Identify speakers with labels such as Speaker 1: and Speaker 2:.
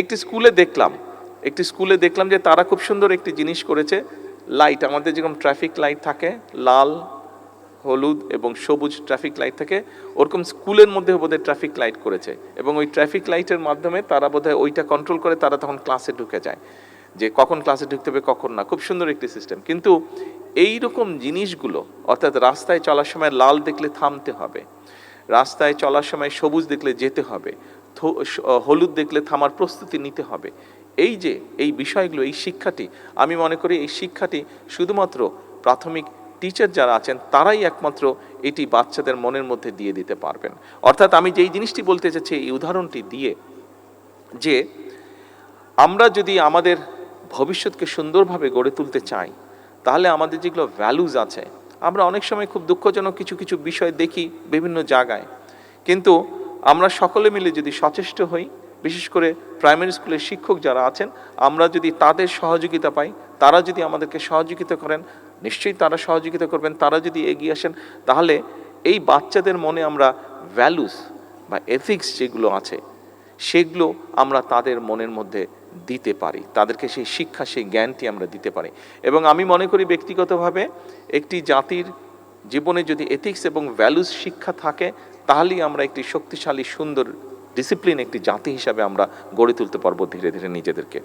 Speaker 1: একটি স্কুলে দেখলাম যে তারা খুব সুন্দর একটি জিনিস করেছে। লাইট, আমাদের যেরকম ট্রাফিক লাইট থাকে, লাল, হলুদ এবং সবুজ ট্রাফিক লাইট থাকে, ওরকম স্কুলের মধ্যে বোধহয় ট্রাফিক লাইট করেছে, এবং ওই ট্রাফিক লাইটের মাধ্যমে তারা বোধহয় ওইটা কন্ট্রোল করে, তারা তখন ক্লাসে ঢুকে যায়, যে কখন ক্লাসে ঢুকতে হবে কখন না। খুব সুন্দর একটি সিস্টেম। কিন্তু এই রকম জিনিসগুলো, অর্থাৎ রাস্তায় চলার সময় লাল দেখলে থামতে হবে, রাস্তায় চলার সময় সবুজ দেখলে যেতে হবে, হলুদ দেখলে থামার প্রস্তুতি নিতে হবে, এই বিষয়গুলো, এই শিক্ষাটি, আমি মনে করি এই শিক্ষাটি শুধুমাত্র প্রাথমিক টিচার যারা আছেন তারাই একমাত্র এটি বাচ্চাদের মনের মধ্যে দিয়ে দিতে পারবেন। অর্থাৎ আমি যেই জিনিসটি বলতে চাচ্ছি এই উদাহরণটি দিয়ে, যে আমরা যদি আমাদের ভবিষ্যৎকে সুন্দরভাবে গড়ে তুলতে চাই, তাহলে আমাদের যেগুলো ভ্যালুজ আছে, আমরা অনেক সময় খুব দুঃখজনক কিছু কিছু বিষয় দেখি বিভিন্ন জায়গায়, কিন্তু আমরা সকলে মিলে যদি সচেষ্ট হই, বিশেষ করে প্রাইমারি স্কুলের শিক্ষক যারা আছেন, আমরা যদি তাদের সহযোগিতা পাই, তারা যদি আমাদেরকে সহযোগিতা করেন, নিশ্চয়ই তারা সহযোগিতা করবেন, তারা যদি এগিয়ে আসেন, তাহলে এই বাচ্চাদের মনে আমরা ভ্যালুস বা এথিক্স যেগুলো আছে সেগুলো আমরা তাদের মনের মধ্যে দিতে পারি, তাদেরকে সেই শিক্ষা, সেই জ্ঞানটি আমরা দিতে পারি। এবং আমি মনে করি ব্যক্তিগতভাবে একটি জাতির জীবনে যদি এথিক্স এবং ভ্যালুস শিক্ষা থাকে, তাহলেই আমরা একটি শক্তিশালী, সুন্দর, ডিসিপ্লিন একটি জাতি হিসাবে আমরা গড়ে তুলতে পারবো ধীরে ধীরে নিজেদেরকে।